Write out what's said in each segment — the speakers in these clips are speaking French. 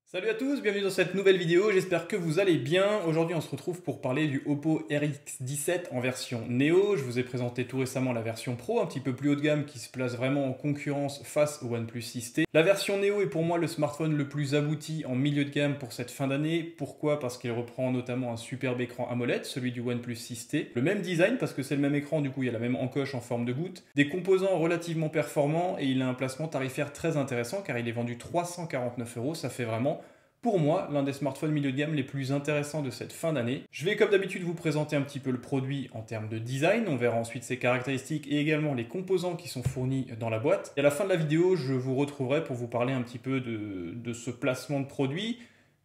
Salut à tous, bienvenue dans cette nouvelle vidéo, j'espère que vous allez bien. Aujourd'hui on se retrouve pour parler du Oppo RX17 en version Neo. Je vous ai présenté tout récemment la version Pro, un petit peu plus haut de gamme qui se place vraiment en concurrence face au OnePlus 6T. La version Neo est pour moi le smartphone le plus abouti en milieu de gamme pour cette fin d'année. Pourquoi? Parce qu'il reprend notamment un superbe écran AMOLED, celui du OnePlus 6T. Le même design parce que c'est le même écran, du coup il y a la même encoche en forme de goutte. Des composants relativement performants et il a un placement tarifaire très intéressant car il est vendu 349 €, ça fait vraiment pour moi, l'un des smartphones milieu de gamme les plus intéressants de cette fin d'année. Je vais comme d'habitude vous présenter un petit peu le produit en termes de design, on verra ensuite ses caractéristiques et également les composants qui sont fournis dans la boîte. Et à la fin de la vidéo, je vous retrouverai pour vous parler un petit peu de ce placement de produit.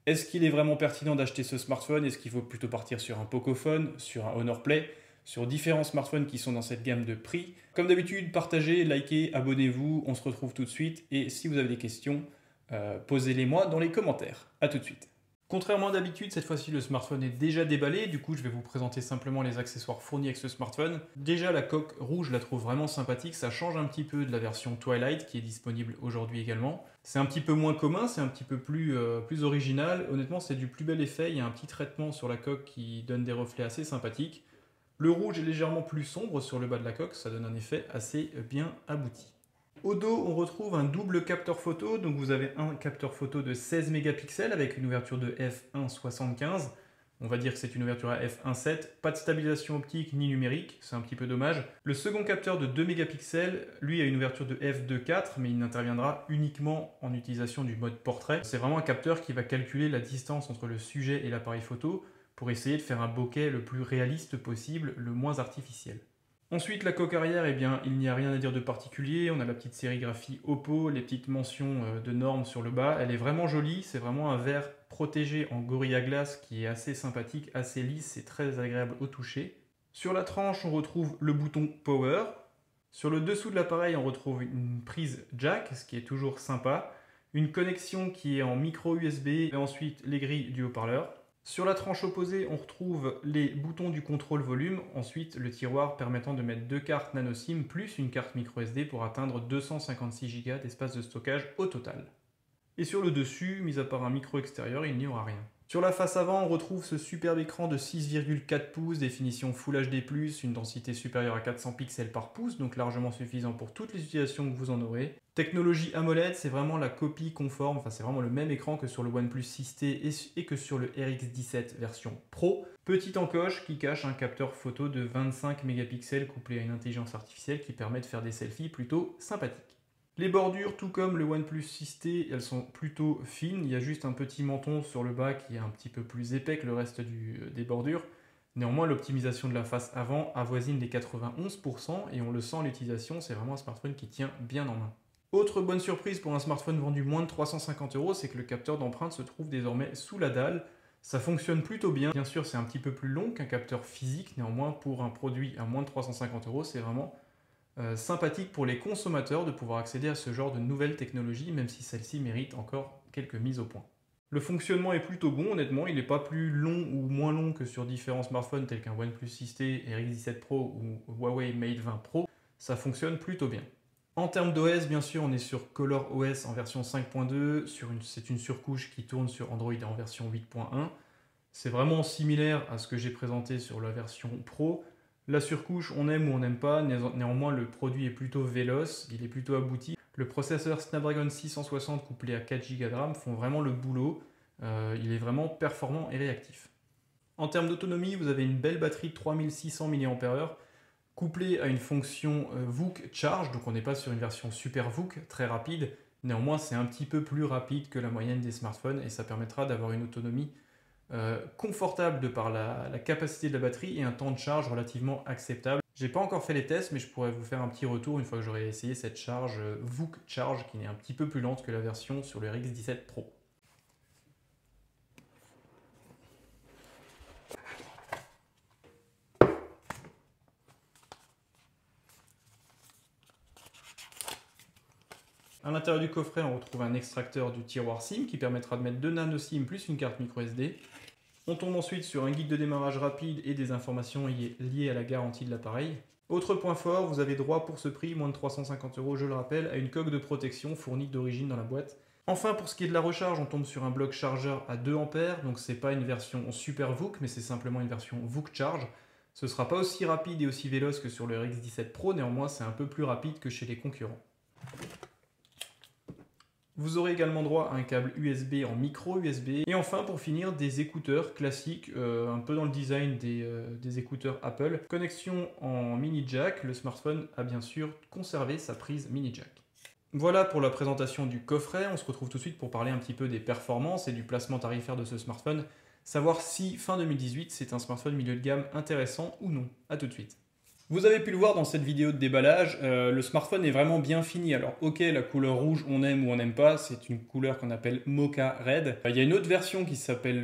Est-ce qu'il est vraiment pertinent d'acheter ce smartphone? Est-ce qu'il faut plutôt partir sur un Pocophone, sur un Honor Play, sur différents smartphones qui sont dans cette gamme de prix? Comme d'habitude, partagez, likez, abonnez-vous, on se retrouve tout de suite. Et si vous avez des questions, posez-les moi dans les commentaires. A tout de suite. Contrairement à d'habitude, cette fois-ci le smartphone est déjà déballé, du coup je vais vous présenter simplement les accessoires fournis avec ce smartphone. Déjà la coque rouge, je la trouve vraiment sympathique, ça change un petit peu de la version Twilight qui est disponible aujourd'hui également. C'est un petit peu moins commun, c'est un petit peu plus original, honnêtement c'est du plus bel effet, il y a un petit traitement sur la coque qui donne des reflets assez sympathiques. Le rouge est légèrement plus sombre sur le bas de la coque, ça donne un effet assez bien abouti. Au dos, on retrouve un double capteur photo, donc vous avez un capteur photo de 16 mégapixels avec une ouverture de f1.75. On va dire que c'est une ouverture à f1.7, pas de stabilisation optique ni numérique, c'est un petit peu dommage. Le second capteur de 2 mégapixels, lui a une ouverture de f2.4, mais il n'interviendra uniquement en utilisation du mode portrait. C'est vraiment un capteur qui va calculer la distance entre le sujet et l'appareil photo pour essayer de faire un bokeh le plus réaliste possible, le moins artificiel. Ensuite, la coque arrière, eh bien, il n'y a rien à dire de particulier. On a la petite sérigraphie Oppo, les petites mentions de normes sur le bas. Elle est vraiment jolie, c'est vraiment un verre protégé en Gorilla Glass qui est assez sympathique, assez lisse et très agréable au toucher. Sur la tranche, on retrouve le bouton Power. Sur le dessous de l'appareil, on retrouve une prise jack, ce qui est toujours sympa. Une connexion qui est en micro USB et ensuite les grilles du haut-parleur. Sur la tranche opposée, on retrouve les boutons du contrôle volume, ensuite le tiroir permettant de mettre deux cartes nano SIM plus une carte micro SD pour atteindre 256 Go d'espace de stockage au total. Et sur le dessus, mis à part un micro extérieur, il n'y aura rien. Sur la face avant, on retrouve ce superbe écran de 6,4 pouces, définition Full HD+, une densité supérieure à 400 pixels par pouce, donc largement suffisant pour toutes les utilisations que vous en aurez. Technologie AMOLED, c'est vraiment la copie conforme, enfin c'est vraiment le même écran que sur le OnePlus 6T et que sur le RX17 version Pro. Petite encoche qui cache un capteur photo de 25 mégapixels couplé à une intelligence artificielle qui permet de faire des selfies plutôt sympathiques. Les bordures, tout comme le OnePlus 6T, elles sont plutôt fines. Il y a juste un petit menton sur le bas qui est un petit peu plus épais que le reste des bordures. Néanmoins, l'optimisation de la face avant avoisine les 91% et on le sent à l'utilisation, c'est vraiment un smartphone qui tient bien en main. Autre bonne surprise pour un smartphone vendu moins de 350 €, c'est que le capteur d'empreinte se trouve désormais sous la dalle. Ça fonctionne plutôt bien. Bien sûr, c'est un petit peu plus long qu'un capteur physique. Néanmoins, pour un produit à moins de 350 €, c'est vraiment sympathique pour les consommateurs de pouvoir accéder à ce genre de nouvelles technologies, même si celles-ci méritent encore quelques mises au point. Le fonctionnement est plutôt bon, honnêtement, il n'est pas plus long ou moins long que sur différents smartphones tels qu'un OnePlus 6T, RX17 Pro ou Huawei Mate 20 Pro, ça fonctionne plutôt bien. En termes d'OS, bien sûr, on est sur ColorOS en version 5.2, c'est une surcouche qui tourne sur Android en version 8.1. C'est vraiment similaire à ce que j'ai présenté sur la version Pro. La surcouche, on aime ou on n'aime pas, néanmoins le produit est plutôt véloce, il est plutôt abouti. Le processeur Snapdragon 660 couplé à 4 Go de RAM font vraiment le boulot, il est vraiment performant et réactif. En termes d'autonomie, vous avez une belle batterie de 3600 mAh couplée à une fonction VOOC Charge, donc on n'est pas sur une version Super VOOC très rapide, néanmoins c'est un petit peu plus rapide que la moyenne des smartphones et ça permettra d'avoir une autonomie confortable de par la capacité de la batterie et un temps de charge relativement acceptable. J'ai pas encore fait les tests, mais je pourrais vous faire un petit retour une fois que j'aurai essayé cette charge VOOC Charge qui est un petit peu plus lente que la version sur le RX17 Pro. À l'intérieur du coffret, on retrouve un extracteur du tiroir SIM qui permettra de mettre 2 nano SIM plus une carte micro SD. On tombe ensuite sur un guide de démarrage rapide et des informations liées à la garantie de l'appareil. Autre point fort, vous avez droit pour ce prix, moins de 350 €, je le rappelle, à une coque de protection fournie d'origine dans la boîte. Enfin, pour ce qui est de la recharge, on tombe sur un bloc chargeur à 2 ampères, donc c'est pas une version Super VOOC, mais c'est simplement une version VOOC Charge. Ce sera pas aussi rapide et aussi véloce que sur le RX17 Pro, néanmoins c'est un peu plus rapide que chez les concurrents. Vous aurez également droit à un câble USB en micro USB. Et enfin, pour finir, des écouteurs classiques, un peu dans le design des écouteurs Apple. Connexion en mini jack, le smartphone a bien sûr conservé sa prise mini jack. Voilà pour la présentation du coffret. On se retrouve tout de suite pour parler un petit peu des performances et du placement tarifaire de ce smartphone. Savoir si fin 2018 c'est un smartphone milieu de gamme intéressant ou non. A tout de suite. Vous avez pu le voir dans cette vidéo de déballage, le smartphone est vraiment bien fini. Alors ok, la couleur rouge on aime ou on n'aime pas, c'est une couleur qu'on appelle Mocha Red. Il y a une autre version qui s'appelle,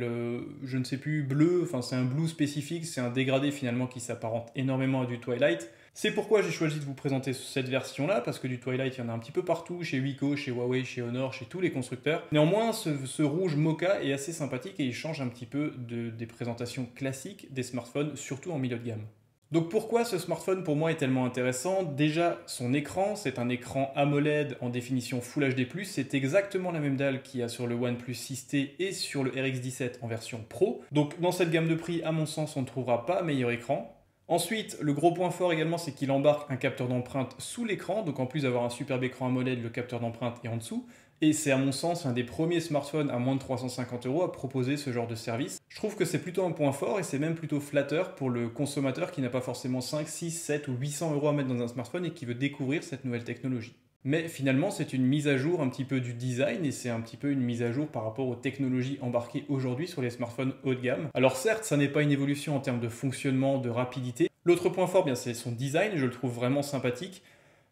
je ne sais plus, bleu, enfin c'est un blue spécifique, c'est un dégradé finalement qui s'apparente énormément à du Twilight. C'est pourquoi j'ai choisi de vous présenter cette version-là, parce que du Twilight, il y en a un petit peu partout, chez Wiko, chez Huawei, chez Honor, chez tous les constructeurs. Néanmoins, ce rouge Mocha est assez sympathique et il change un petit peu des présentations classiques des smartphones, surtout en milieu de gamme. Donc pourquoi ce smartphone pour moi est tellement intéressant? Déjà, son écran, c'est un écran AMOLED en définition Full HD+, c'est exactement la même dalle qu'il y a sur le OnePlus 6T et sur le RX17 en version Pro. Donc dans cette gamme de prix, à mon sens, on ne trouvera pas meilleur écran. Ensuite, le gros point fort également, c'est qu'il embarque un capteur d'empreinte sous l'écran, donc en plus d'avoir un superbe écran AMOLED, le capteur d'empreinte est en dessous. Et c'est à mon sens un des premiers smartphones à moins de 350 € à proposer ce genre de service. Je trouve que c'est plutôt un point fort et c'est même plutôt flatteur pour le consommateur qui n'a pas forcément 5, 6, 7 ou 800 € à mettre dans un smartphone et qui veut découvrir cette nouvelle technologie. Mais finalement, c'est une mise à jour un petit peu du design et c'est un petit peu une mise à jour par rapport aux technologies embarquées aujourd'hui sur les smartphones haut de gamme. Alors certes, ça n'est pas une évolution en termes de fonctionnement, de rapidité. L'autre point fort, bien, c'est son design, je le trouve vraiment sympathique.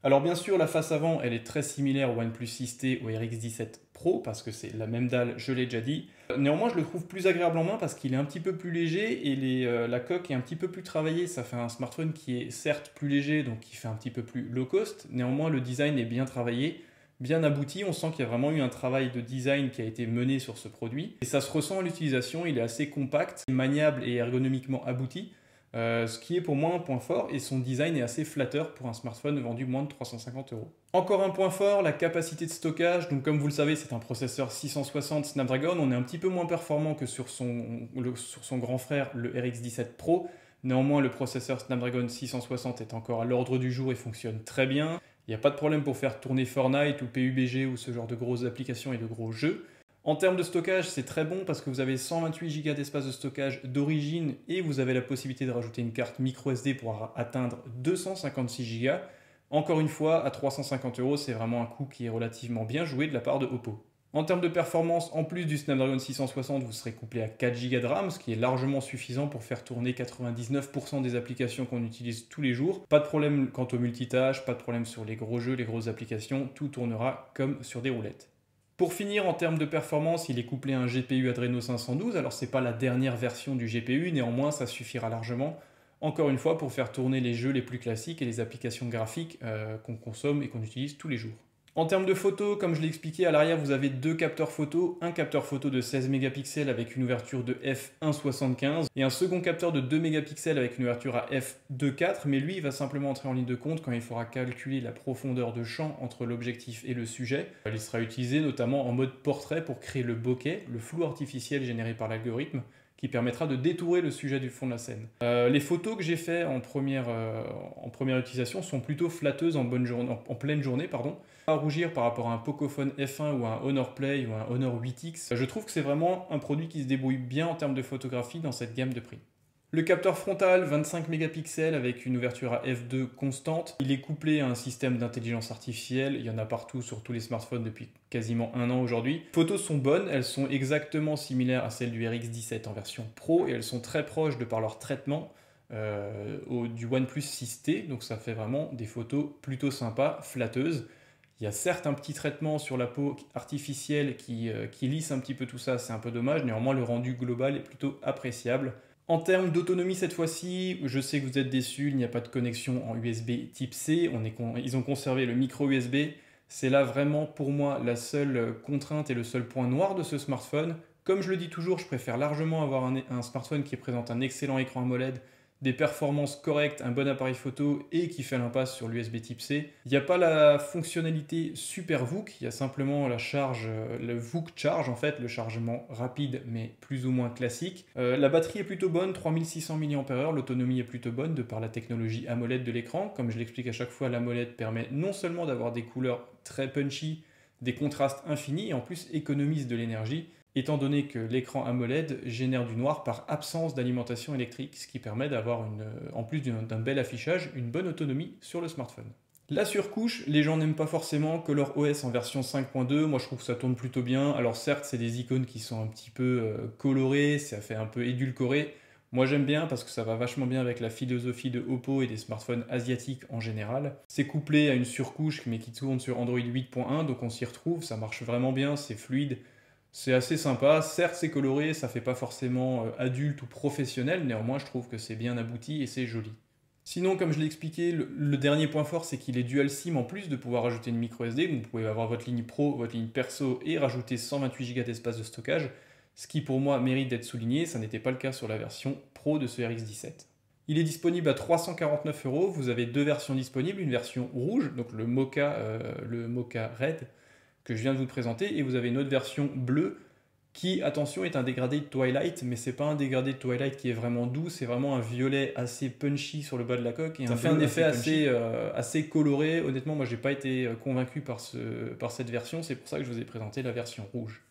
Alors bien sûr, la face avant, elle est très similaire au OnePlus 6T ou au RX17 Pro, parce que c'est la même dalle, je l'ai déjà dit. Néanmoins, je le trouve plus agréable en main parce qu'il est un petit peu plus léger et la coque est un petit peu plus travaillée. Ça fait un smartphone qui est certes plus léger, donc qui fait un petit peu plus low cost. Néanmoins, le design est bien travaillé, bien abouti. On sent qu'il y a vraiment eu un travail de design qui a été mené sur ce produit. Et ça se ressent à l'utilisation, il est assez compact, maniable et ergonomiquement abouti. Ce qui est pour moi un point fort, et son design est assez flatteur pour un smartphone vendu moins de 350 €. Encore un point fort, la capacité de stockage. Donc comme vous le savez, c'est un processeur 660 Snapdragon. On est un petit peu moins performant que sur son grand frère, le RX17 Pro. Néanmoins, le processeur Snapdragon 660 est encore à l'ordre du jour et fonctionne très bien. Il n'y a pas de problème pour faire tourner Fortnite ou PUBG ou ce genre de grosses applications et de gros jeux. En termes de stockage, c'est très bon parce que vous avez 128 Go d'espace de stockage d'origine et vous avez la possibilité de rajouter une carte micro SD pour atteindre 256 Go. Encore une fois, à 350 €, c'est vraiment un coût qui est relativement bien joué de la part de Oppo. En termes de performance, en plus du Snapdragon 660, vous serez couplé à 4 Go de RAM, ce qui est largement suffisant pour faire tourner 99% des applications qu'on utilise tous les jours. Pas de problème quant au multitâche, pas de problème sur les gros jeux, les grosses applications, tout tournera comme sur des roulettes. Pour finir, en termes de performance, il est couplé à un GPU Adreno 512. Alors c'est pas la dernière version du GPU, néanmoins ça suffira largement. Encore une fois, pour faire tourner les jeux les plus classiques et les applications graphiques qu'on consomme et qu'on utilise tous les jours. En termes de photos, comme je l'ai expliqué, à l'arrière, vous avez deux capteurs photo. Un capteur photo de 16 mégapixels avec une ouverture de f1.75 et un second capteur de 2 mégapixels avec une ouverture à f2.4. Mais lui, il va simplement entrer en ligne de compte quand il faudra calculer la profondeur de champ entre l'objectif et le sujet. Il sera utilisé notamment en mode portrait pour créer le bokeh, le flou artificiel généré par l'algorithme, qui permettra de détourer le sujet du fond de la scène. Les photos que j'ai faites en première utilisation sont plutôt flatteuses en pleine journée. Pas rougir par rapport à un Pocophone F1 ou un Honor Play ou un Honor 8X. Je trouve que c'est vraiment un produit qui se débrouille bien en termes de photographie dans cette gamme de prix. Le capteur frontal, 25 mégapixels avec une ouverture à f2 constante. Il est couplé à un système d'intelligence artificielle. Il y en a partout sur tous les smartphones depuis quasiment un an aujourd'hui. Les photos sont bonnes, elles sont exactement similaires à celles du RX17 en version Pro et elles sont très proches de par leur traitement du OnePlus 6T. Donc ça fait vraiment des photos plutôt sympas, flatteuses. Il y a certes un petit traitement sur la peau artificielle qui lisse un petit peu tout ça, c'est un peu dommage. Néanmoins, le rendu global est plutôt appréciable. En termes d'autonomie cette fois-ci, je sais que vous êtes déçus, il n'y a pas de connexion en USB type C, ils ont conservé le micro USB. C'est là vraiment pour moi la seule contrainte et le seul point noir de ce smartphone. Comme je le dis toujours, je préfère largement avoir un smartphone qui présente un excellent écran AMOLED, des performances correctes, un bon appareil photo et qui fait l'impasse sur l'USB type C. Il n'y a pas la fonctionnalité Super VOOC, il y a simplement la charge, le VOOC Charge en fait, le chargement rapide mais plus ou moins classique. La batterie est plutôt bonne, 3600 mAh, l'autonomie est plutôt bonne de par la technologie AMOLED de l'écran. Comme je l'explique à chaque fois, l'AMOLED permet non seulement d'avoir des couleurs très punchy, des contrastes infinis et en plus économise de l'énergie, étant donné que l'écran AMOLED génère du noir par absence d'alimentation électrique, ce qui permet d'avoir, en plus d'un bel affichage, une bonne autonomie sur le smartphone. La surcouche, les gens n'aiment pas forcément ColorOS en version 5.2, moi je trouve que ça tourne plutôt bien. Alors certes, c'est des icônes qui sont un petit peu colorées, ça fait un peu édulcoré. Moi j'aime bien parce que ça va vachement bien avec la philosophie de Oppo et des smartphones asiatiques en général. C'est couplé à une surcouche mais qui tourne sur Android 8.1, donc on s'y retrouve, ça marche vraiment bien, c'est fluide. C'est assez sympa, certes c'est coloré, ça fait pas forcément adulte ou professionnel, néanmoins je trouve que c'est bien abouti et c'est joli. Sinon, comme je l'ai expliqué, le dernier point fort c'est qu'il est dual SIM en plus de pouvoir rajouter une micro SD, donc vous pouvez avoir votre ligne pro, votre ligne perso et rajouter 128 Go d'espace de stockage, ce qui pour moi mérite d'être souligné, ça n'était pas le cas sur la version pro de ce RX17. Il est disponible à 349 €, vous avez deux versions disponibles, une version rouge, donc le Mocha Red, que je viens de vous présenter, et vous avez une autre version bleue qui, attention, est un dégradé de Twilight, mais c'est pas un dégradé de Twilight qui est vraiment doux, c'est vraiment un violet assez punchy sur le bas de la coque et ça fait un effet assez coloré. Honnêtement, moi j'ai pas été convaincu par cette version, c'est pour ça que je vous ai présenté la version rouge.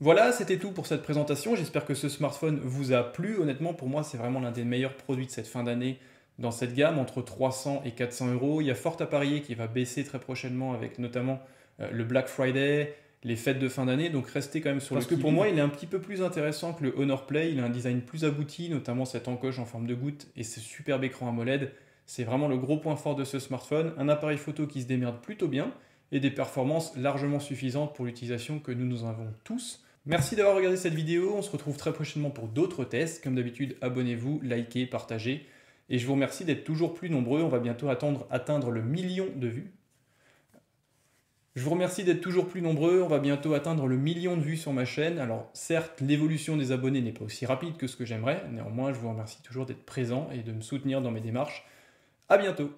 Voilà, c'était tout pour cette présentation, j'espère que ce smartphone vous a plu. Honnêtement, pour moi, c'est vraiment l'un des meilleurs produits de cette fin d'année dans cette gamme, entre 300 et 400 €. Il y a fort à parier qui va baisser très prochainement avec notamment le Black Friday, les fêtes de fin d'année, donc restez quand même sur le qui-vive. Parce que pour moi, il est un petit peu plus intéressant que le Honor Play, il a un design plus abouti, notamment cette encoche en forme de goutte et ce superbe écran AMOLED. C'est vraiment le gros point fort de ce smartphone, un appareil photo qui se démerde plutôt bien et des performances largement suffisantes pour l'utilisation que nous avons tous. Merci d'avoir regardé cette vidéo, on se retrouve très prochainement pour d'autres tests. Comme d'habitude, abonnez-vous, likez, partagez. Et je vous remercie d'être toujours plus nombreux, on va bientôt atteindre le 1 000 000 de vues. Je vous remercie d'être toujours plus nombreux, on va bientôt atteindre le 1 000 000 de vues sur ma chaîne. Alors certes, l'évolution des abonnés n'est pas aussi rapide que ce que j'aimerais, néanmoins je vous remercie toujours d'être présent et de me soutenir dans mes démarches. A bientôt!